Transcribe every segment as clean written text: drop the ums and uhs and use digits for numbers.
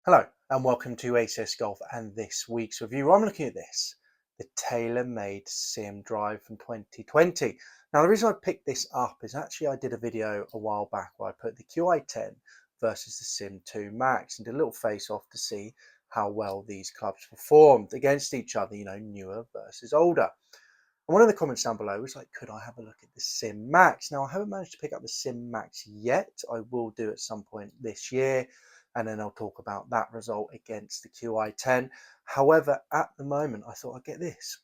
Hello and welcome to ACS Golf and this week's review. I'm looking at this, the Taylormade Sim drive from 2020. Now the reason I picked this up is actually I did a video a while back where I put the QI10 versus the Sim 2 Max and did a little face off to see how well these clubs performed against each other, newer versus older. And one of the comments down below was like, could I have a look at the Sim Max? Now I haven't managed to pick up the Sim Max yet. I will do at some point this year, and then I'll talk about that result against the QI10. However, at the moment, I thought I'd get this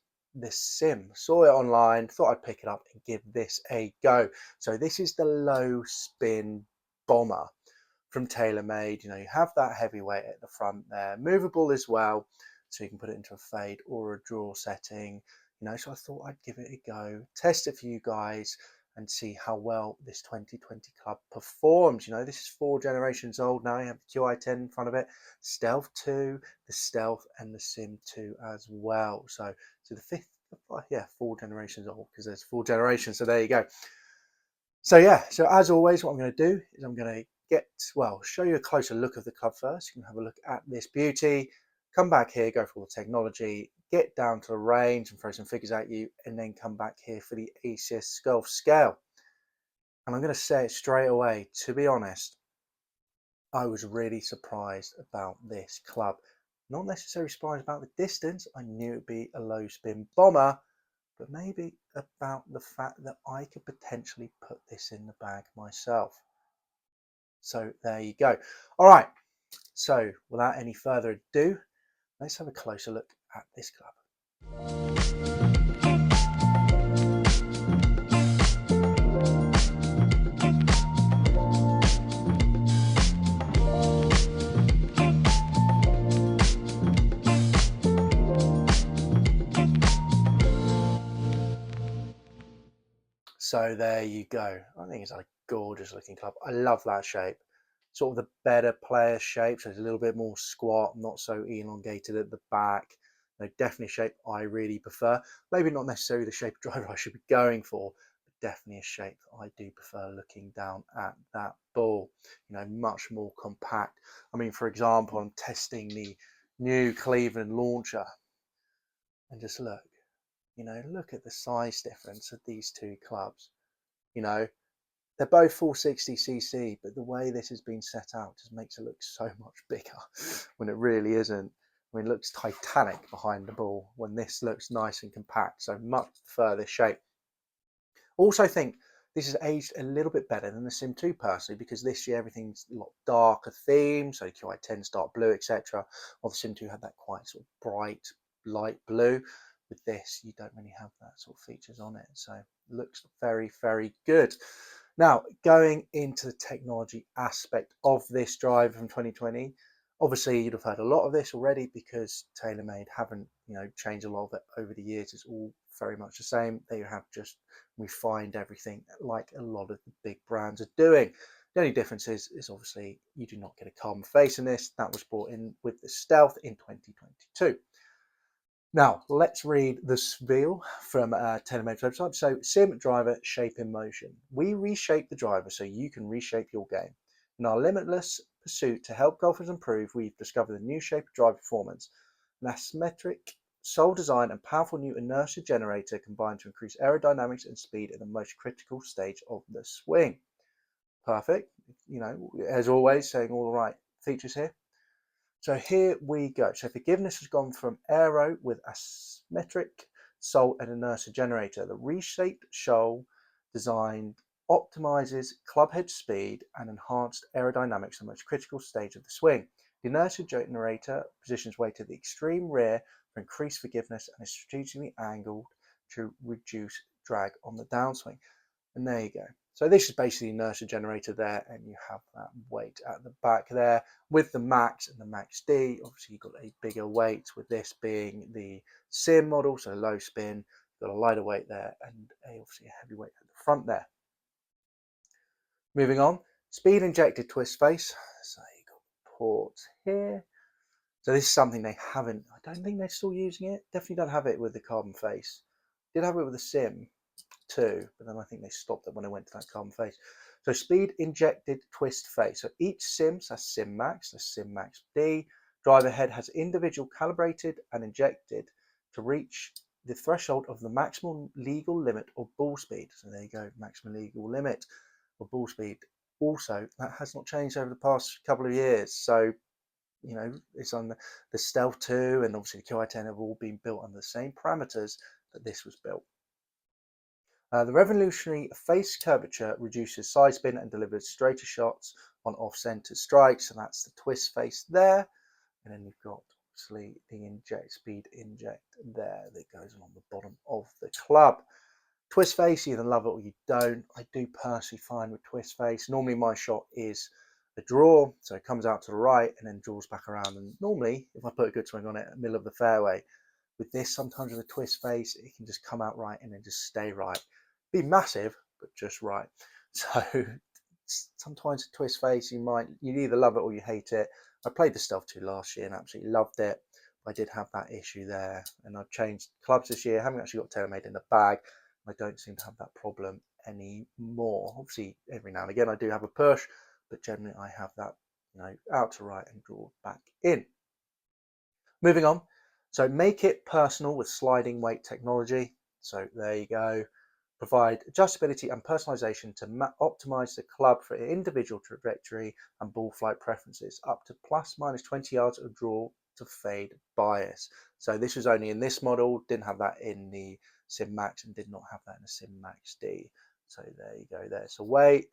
Sim. Saw it online, thought I'd pick it up and give this a go. So this is the low spin bomber from Taylormade. You have that heavyweight at the front there, movable as well, so you can put it into a fade or a draw setting. So I thought I'd give it a go, test it for you guys and see how well this 2020 club performs. This is 4 generations old now. You have the QI10 in front of it, Stealth 2, the Stealth and the Sim 2 as well. So the fifth, 4 generations old because there's 4 generations. So there you go. So as always, what I'm going to do is I'm going to show you a closer look of the club first. You can have a look at this beauty, come back here, go for all the technology, get down to the range and throw some figures at you, and then come back here for the ACS Golf scale. And I'm going to say it straight away, to be honest, I was really surprised about this club. Not necessarily surprised about the distance. I knew it'd be a low spin bomber, but maybe about the fact that I could potentially put this in the bag myself. So there you go. All right, so without any further ado, let's have a closer look at this club. So there you go. I think it's a gorgeous looking club. I love that shape. Sort of the better player shape, so it's a little bit more squat, not so elongated at the back. Definitely a shape I really prefer. Maybe not necessarily the shape of driver I should be going for, but definitely a shape that I do prefer looking down at that ball. Much more compact. I mean, for example, I'm testing the new Cleveland launcher and just look at the size difference of these two clubs. They're both 460cc, but the way this has been set out just makes it look so much bigger when it really isn't. I mean, it looks titanic behind the ball when this looks nice and compact, so much prefer this shape. Also think this is aged a little bit better than the Sim 2 personally, because this year everything's a lot darker theme, so QI10's dark blue, etc. While the Sim 2 had that quite sort of bright, light blue. With this, you don't really have that sort of features on it, so it looks very, very good. Now, going into the technology aspect of this drive from 2020, obviously you'd have heard a lot of this already because Taylormade haven't, changed a lot of it over the years. It's all very much the same. They have just refined everything like a lot of the big brands are doing. The only difference is obviously you do not get a carbon face in this. That was brought in with the Stealth in 2022. Now, let's read the spiel from Taylormade's website. So, Sim Driver Shape in Motion. We reshape the driver so you can reshape your game. In our limitless pursuit to help golfers improve, we've discovered a new shape of driver performance. An asymmetric sole design and powerful new inertia generator combined to increase aerodynamics and speed at the most critical stage of the swing. Perfect. As always, saying all the right features here. So here we go. So forgiveness has gone from aero with asymmetric sole and inertia generator. The reshaped shoal design optimizes club head speed and enhanced aerodynamics in the most critical stage of the swing. The inertia generator positions weight at the extreme rear for increased forgiveness and is strategically angled to reduce drag on the downswing. And there you go. So this is basically the inertia generator there, and you have that weight at the back there with the Max and the Max D. Obviously, you've got a bigger weight with this being the Sim model, so low spin. You've got a lighter weight there, and obviously a heavy weight at the front there. Moving on, speed injected twist face. So you've got ports here. So this is something they haven't. I don't think they're still using it. Definitely don't have it with the carbon face. Did have it with the Sim too, but then I think they stopped it when I went to that carbon face. So speed injected twist face. So each sim, so that's Sim Max, that's Sim Max D, driver head has individual calibrated and injected to reach the threshold of the maximum legal limit of ball speed. So there you go, maximum legal limit of ball speed. Also, that has not changed over the past couple of years. So, you know, it's on the Stealth 2 and obviously the QI10 have all been built under the same parameters that this was built. The revolutionary face curvature reduces side spin and delivers straighter shots on off-center strikes, and that's the twist face there. And then you've got obviously the inject speed inject there that goes along the bottom of the club. Twist face, you either love it or you don't. I do personally find with twist face, normally my shot is a draw, so it comes out to the right and then draws back around. And normally, if I put a good swing on it, in the middle of the fairway, with this, sometimes with a twist face, it can just come out right and then just stay right. Be massive, but just right. So sometimes a twist face, you either love it or you hate it. I played the Stealth 2 last year and absolutely loved it. I did have that issue there, and I've changed clubs this year. I haven't actually got Taylormade in the bag. I don't seem to have that problem anymore. Obviously, every now and again I do have a push, but generally I have that, you know, out to right and draw back in. Moving on. So make it personal with sliding weight technology. So there you go. Provide adjustability and personalization to optimize the club for individual trajectory and ball flight preferences, up to plus minus 20 yards of draw to fade bias. So this was only in this model, didn't have that in the Sim Max and did not have that in the Sim Max D. So there you go there. So weight,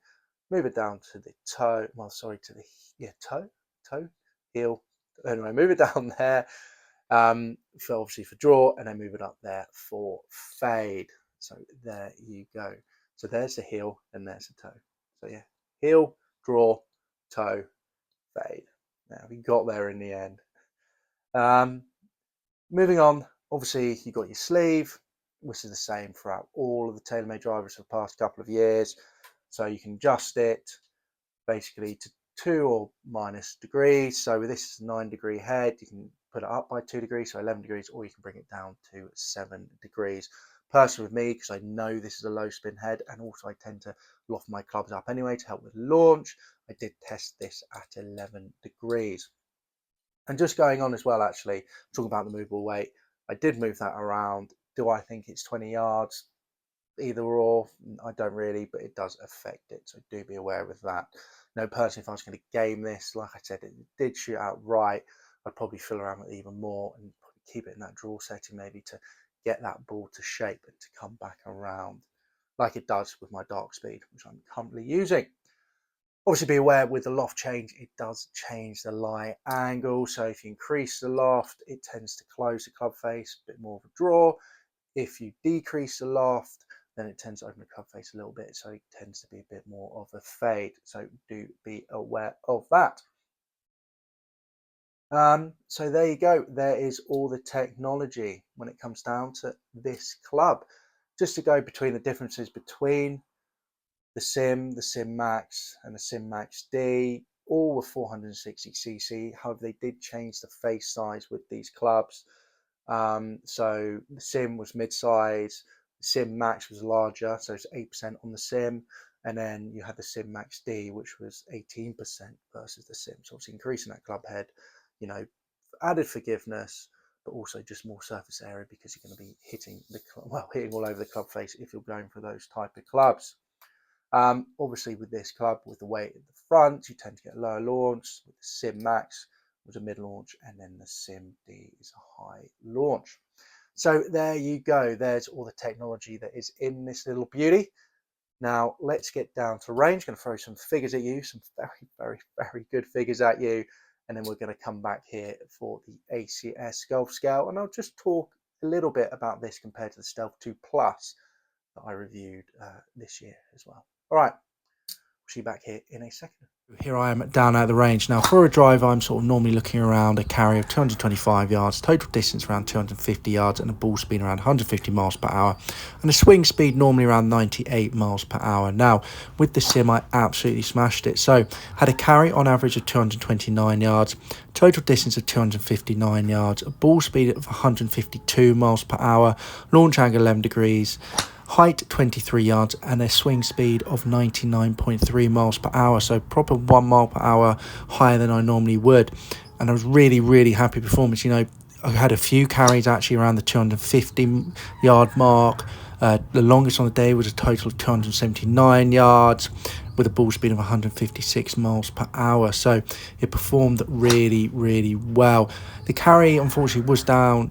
move it down to the toe, well, sorry, to the toe, heel. Anyway, move it down there for obviously for draw, and then move it up there for fade. So there you go. So there's the heel and there's the toe. So yeah, heel, draw, toe, fade. Now we got there in the end. Moving on, obviously you got your sleeve, which is the same throughout all of the TaylorMade drivers for the past couple of years. So you can adjust it basically to 2 or minus degrees. So with this 9-degree head, you can put it up by 2 degrees, so 11 degrees, or you can bring it down to 7 degrees. Personally with me, because I know this is a low spin head, and also I tend to loft my clubs up anyway to help with launch, I did test this at 11 degrees. And just going on as well, actually, talking about the movable weight, I did move that around. Do I think it's 20 yards? Either or, I don't really, but it does affect it, so do be aware of that. Now, personally, if I was going to game this, like I said, it did shoot out right, I'd probably fill around with it even more and keep it in that draw setting, maybe to get that ball to shape and to come back around, like it does with my dark speed, which I'm currently using. Obviously, be aware with the loft change, it does change the lie angle. So if you increase the loft, it tends to close the club face, a bit more of a draw. If you decrease the loft, then it tends to open the club face a little bit, so it tends to be a bit more of a fade. So do be aware of that. So there you go. There is all the technology when it comes down to this club. Just to go between the differences between the Sim Max, and the Sim Max D, all were 460cc. However, they did change the face size with these clubs. So the Sim was mid-size, the Sim Max was larger, so it's 8% on the Sim, and then you had the Sim Max D, which was 18% versus the Sim. So obviously increasing that club head, you know, added forgiveness, but also just more surface area because you're going to be hitting hitting all over the club face if you're going for those type of clubs. Obviously with this club, with the weight at the front, you tend to get a lower launch. With the Sim Max was a mid launch, and then the Sim D is a high launch. So there you go. There's all the technology that is in this little beauty. Now let's get down to range. I'm going to throw some figures at you, some very good figures at you, and then we're going to come back here for the ACS Golf Scale, and I'll just talk a little bit about this compared to the Stealth 2 Plus that I reviewed this year as well. All right, we'll see you back here in a second. Here I am down at the range. Now for a driver, I'm sort of normally looking around a carry of 225 yards, total distance around 250 yards, and a ball speed around 150 miles per hour, and a swing speed normally around 98 miles per hour. Now with the Sim, I absolutely smashed it. So had a carry on average of 229 yards, total distance of 259 yards, a ball speed of 152 miles per hour, launch angle 11 degrees, height 23 yards, and a swing speed of 99.3 miles per hour. So proper 1 mile per hour higher than I normally would. And I was really, really happy performance. I had a few carries actually around the 250 yard mark. The longest on the day was a total of 279 yards with a ball speed of 156 miles per hour. So it performed really, really well. The carry, unfortunately, was down,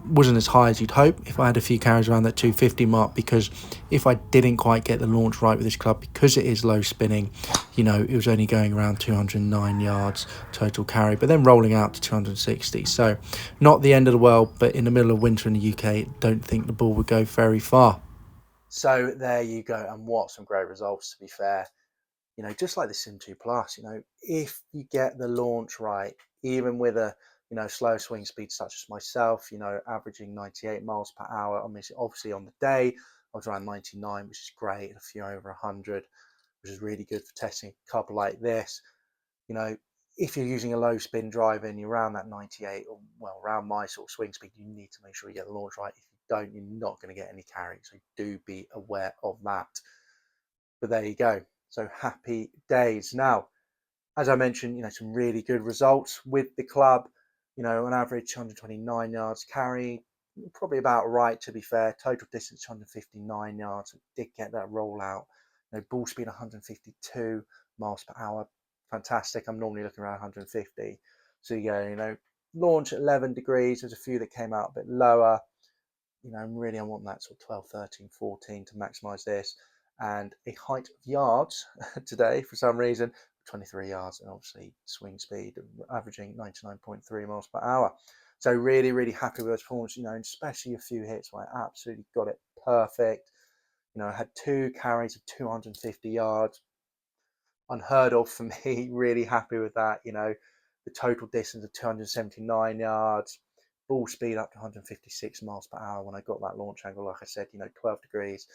wasn't as high as you'd hope if I had a few carries around that 250 mark, because if I didn't quite get the launch right with this club, because it is low spinning, it was only going around 209 yards total carry, but then rolling out to 260. So not the end of the world, but in the middle of winter in the UK, don't think the ball would go very far. So there you go, and what some great results, to be fair. Just like the Sim 2 Plus, if you get the launch right, even with a, slow swing speed such as myself, averaging 98 miles per hour. I mean, obviously on the day, I was around 99, which is great, and a few over 100, which is really good for testing a club like this. You know, if you're using a low spin driver and you're around that 98, or well, around my sort of swing speed, you need to make sure you get the launch right. If you don't, you're not going to get any carry. So do be aware of that. But there you go. So happy days. Now, as I mentioned, some really good results with the club. On average, 129 yards carry, probably about right, to be fair. Total distance 159 yards. Did get that rollout. Ball speed 152 miles per hour. Fantastic. I'm normally looking around 150. So launch at 11 degrees. There's a few that came out a bit lower. Really I want that sort of 12, 13, 14 to maximize this. And a height of yards today, for some reason, 23 yards, and obviously swing speed averaging 99.3 miles per hour. So really, really happy with those performances, and especially a few hits where I absolutely got it perfect. I had 2 carries of 250 yards, unheard of for me. Really happy with that. The total distance of 279 yards, ball speed up to 156 miles per hour. When I got that launch angle, like I said, 12 degrees,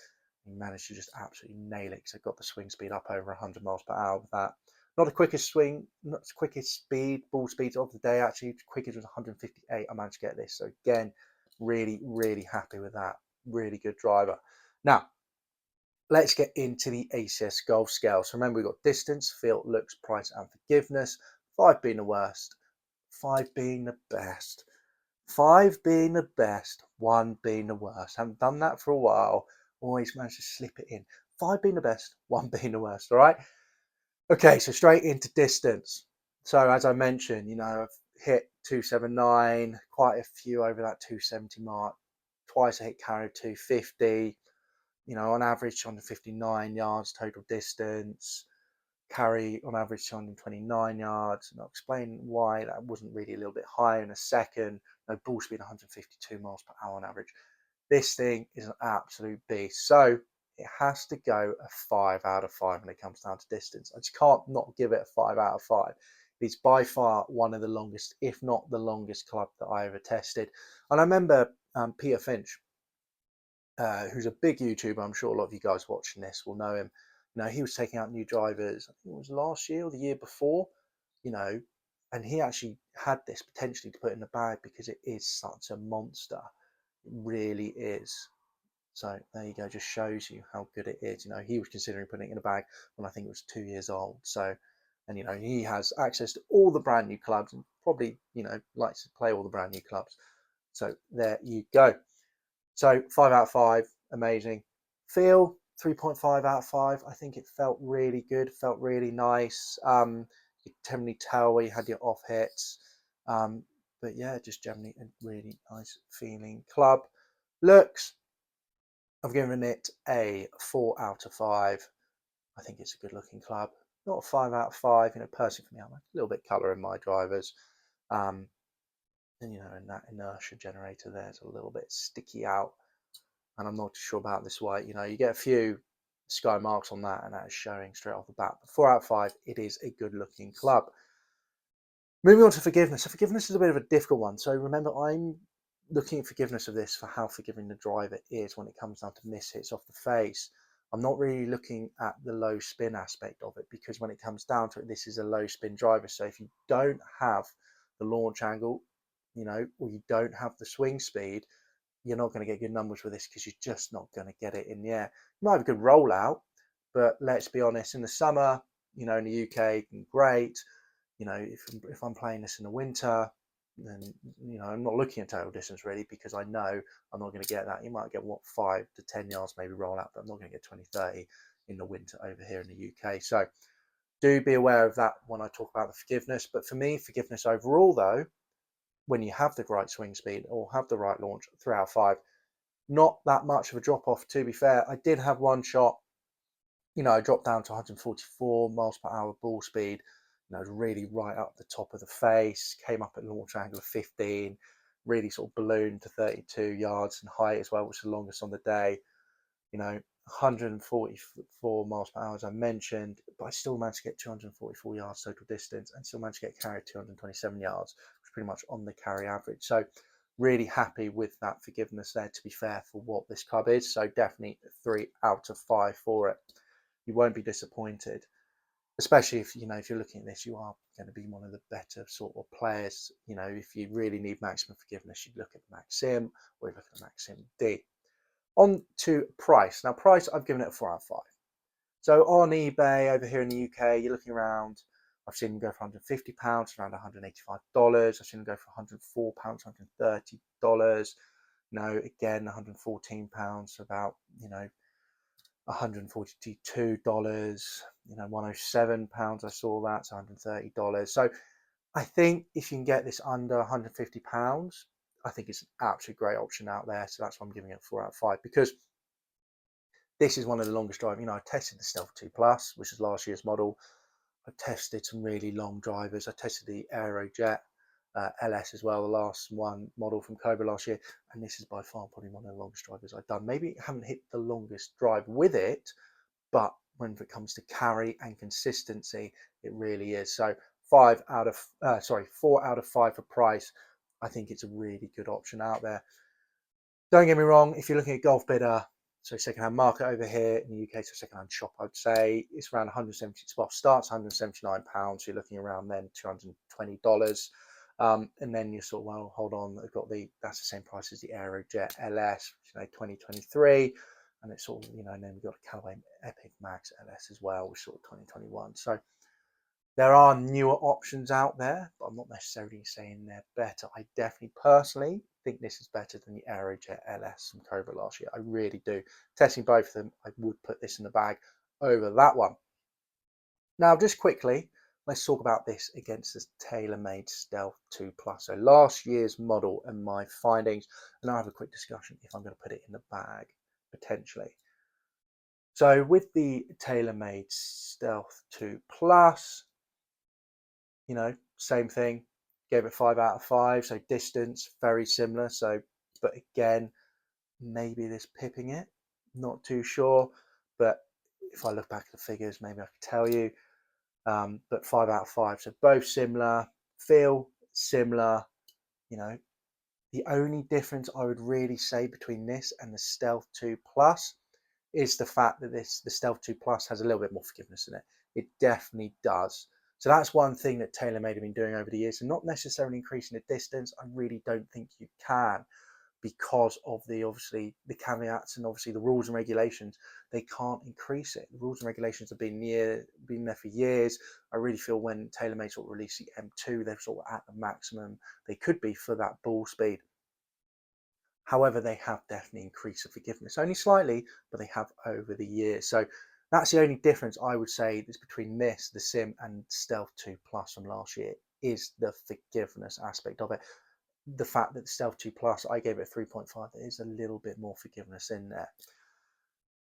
and managed to just absolutely nail it. So I got the swing speed up over 100 miles per hour with that. Not the quickest swing, not the quickest speed, ball speeds of the day. Actually, the quickest was 158. I managed to get this. So again, really, really happy with that. Really good driver. Now, let's get into the ACS golf scale. So remember, we've got distance, feel, looks, price, and forgiveness. 5 being the worst, 5 being the best, 5 being the best, 1 being the worst. Haven't done that for a while. Always managed to slip it in. 5 being the best, 1 being the worst. All right. Okay, so straight into distance. So as I mentioned, I've hit 279, quite a few over that 270 mark. Twice I hit carry 250. On average 259 yards total distance, carry on average 229 yards. And I'll explain why that wasn't really a little bit higher in a second. Ball speed 152 miles per hour on average. This thing is an absolute beast. So it has to go a 5 out of 5 when it comes down to distance. I just can't not give it a 5 out of 5. It's by far one of the longest, if not the longest club that I ever tested. And I remember Peter Finch, who's a big YouTuber. I'm sure a lot of you guys watching this will know him. He was taking out new drivers, I think it was last year or the year before, you know, and he actually had this potentially to put in the bag because it is such a monster. It really is. So there you go, just shows you how good it is. He was considering putting it in a bag when I think it was 2 years old. So, and he has access to all the brand new clubs and probably, likes to play all the brand new clubs. So there you go. So 5 out of 5, amazing. Feel 3.5 out of 5. I think it felt really good, felt really nice. You could generally tell where you had your off hits. But yeah, just generally a really nice feeling club. Looks, I've given it a 4 out of 5. I think it's a good looking club. Not a 5 out of 5. Personally for me, I'm a little bit colour in my drivers. Um, and in that inertia generator there's a little bit sticky out. And I'm not too sure about this white. You get a few sky marks on that, and that is showing straight off the bat. But 4 out of 5, it is a good looking club. Moving on to forgiveness. So forgiveness is a bit of a difficult one. So remember, I'm looking at forgiveness of this for how forgiving the driver is when it comes down to miss hits off the face. I'm not really looking at the low spin aspect of it, because when it comes down to it, this is a low spin driver. So if you don't have the launch angle, or you don't have the swing speed, you're not going to get good numbers with this because you're just not going to get it in the air. You might have a good rollout, but let's be honest, in the summer, in the UK, great. If I'm playing this in the winter, then I'm not looking at total distance really, because I know I'm not going to get that. You might get 5 to 10 yards maybe roll out, but I'm not going to get 20, 30 in the winter over here in the UK. So do be aware of that when I talk about the forgiveness. But for me, forgiveness overall though, when you have the right swing speed or have the right launch, 3 out of 5, not that much of a drop off. To be fair, I did have one shot, I dropped down to 144 miles per hour ball speed. Really right up the top of the face, came up at a launch angle of 15, really sort of ballooned to 32 yards in height as well, which is the longest on the day. 144 miles per hour, as I mentioned, but I still managed to get 244 yards total distance and still managed to get carried 227 yards, which is pretty much on the carry average. So really happy with that forgiveness there, to be fair, for what this club is. So definitely 3 out of 5 for it. You won't be disappointed, especially if if you're looking at this, you are going to be one of the better sort of players. If you really need maximum forgiveness, you'd look at the Max Sim, or you look at the Max Sim D. On to price. Now, price, I've given it a 4 out of 5. So on eBay over here in the UK, you're looking around. I've seen them go for £150, around $185. I've seen them go for £104, $130. Again, £114, about $142, £107. I saw that, so $130. So I think if you can get this under £150, I think it's an absolute great option out there. So that's why I'm giving it 4 out of 5, because this is one of the longest driving. I tested the Stealth 2 Plus, which is last year's model. I tested some really long drivers. I tested the Aerojet LS as well, the last one model from Cobra last year, and this is by far probably one of the longest drivers I've done. Maybe I haven't hit the longest drive with it, but when it comes to carry and consistency, it really is. So 4 out of 5 for price. I think it's a really good option out there. Don't get me wrong, if you're looking at Golf Bidder, so secondhand market over here in the UK, so secondhand shop, I'd say it's around 170. Well, starts £179. So you're looking around then $220. And then you're sort of, well, hold on, they've got that's the same price as the Aerojet LS, which is 2023. And it's sort of, and then we've got a Callaway Epic Max LS as well, which is sort of 2021. So there are newer options out there, but I'm not necessarily saying they're better. I definitely personally think this is better than the Aerojet LS from Cobra last year. I really do. Testing both of them, I would put this in the bag over that one. Now, just quickly, let's talk about this against the Taylormade Stealth 2 Plus. So last year's model and my findings, and I'll have a quick discussion if I'm going to put it in the bag, potentially. So with the Taylormade Stealth 2 Plus, same thing, gave it 5 out of 5. So distance, very similar. So, but again, maybe this pipping it, not too sure. But if I look back at the figures, maybe I could tell you. But 5 out of 5. So both similar, feel similar. The only difference I would really say between this and the Stealth 2 Plus is the fact that the Stealth 2 Plus has a little bit more forgiveness in it. It definitely does. So that's one thing that Taylormade have been doing over the years, and not necessarily increasing the distance. I really don't think you can, because of obviously the caveats and obviously the rules and regulations. They can't increase it. The rules and regulations have been there for years. I really feel when Taylormade sort of released the M2, they're sort of at the maximum they could be for that ball speed. However, they have definitely increased the forgiveness, only slightly, but they have over the years. So that's the only difference I would say is between this, the Sim, and Stealth 2 Plus from last year, is the forgiveness aspect of it. The fact that the Stealth 2 Plus, I gave it 3.5, there is a little bit more forgiveness in there.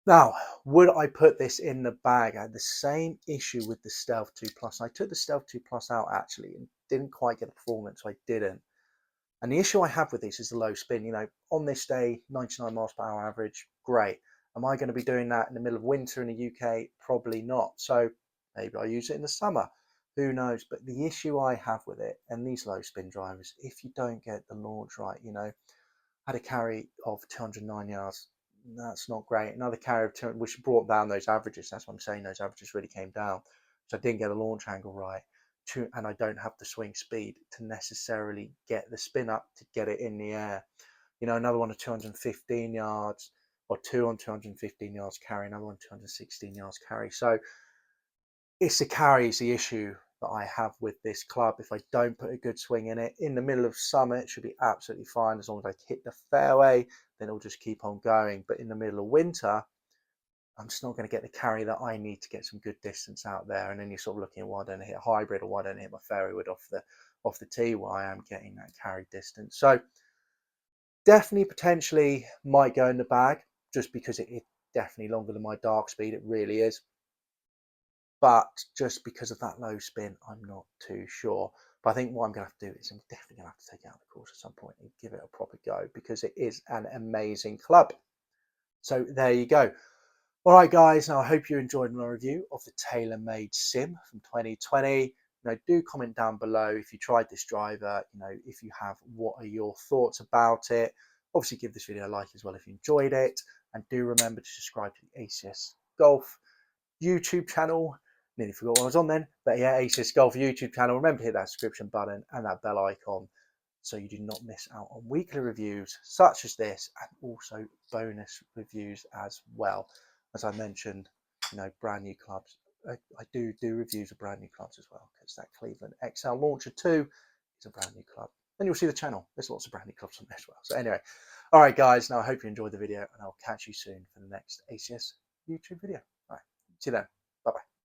Now, would I put this in the bag? I had the same issue with the Stealth 2 Plus. I took the Stealth 2 Plus out actually and didn't quite get the performance, so I didn't. And the issue I have with this is the low spin. On this day, 99 miles per hour average, great. Am I going to be doing that in the middle of winter in the UK? Probably not. So maybe I use it in the summer. Who knows? But the issue I have with it and these low spin drivers, if you don't get the launch right, had a carry of 209 yards. That's not great. Another carry of 200, which brought down those averages. That's what I'm saying. Those averages really came down. So I didn't get a launch angle right. And I don't have the swing speed to necessarily get the spin up to get it in the air. You know, another one of 215 yards, or two on 215 yards carry, another one 216 yards carry. So it's the carries the issue that I have with this club. If I don't put a good swing in it in the middle of summer, it should be absolutely fine. As long as I hit the fairway, then it'll just keep on going. But in the middle of winter, I'm just not going to get the carry that I need to get some good distance out there. And then you're sort of looking at why don't I hit a hybrid, or why don't I hit my fairway wood off the tee, why I am getting that carry distance. So definitely potentially might go in the bag, just because it's definitely longer than my dark speed. It really is. But just because of that low spin, I'm not too sure. But I think what I'm going to have to do is I'm definitely going to have to take it out of the course at some point and give it a proper go, because it is an amazing club. So there you go. All right, guys. Now I hope you enjoyed my review of the Taylormade Sim from 2020. You know, do comment down below if you tried this driver. You know, if you have, what are your thoughts about it? Obviously, give this video a like as well if you enjoyed it, and do remember to subscribe to the ACS Golf YouTube channel. Nearly forgot what I was on then, but yeah, ACS Golf YouTube channel. Remember to hit that subscription button and that bell icon, so you do not miss out on weekly reviews such as this, and also bonus reviews as well. As I mentioned, you know, brand new clubs. I do reviews of brand new clubs as well, because that Cleveland XL Launcher 2 is a brand new club. And you'll see the channel. There's lots of brand new clubs on there as well. So anyway, all right, guys. Now I hope you enjoyed the video, and I'll catch you soon for the next ACS YouTube video. All right, see you then.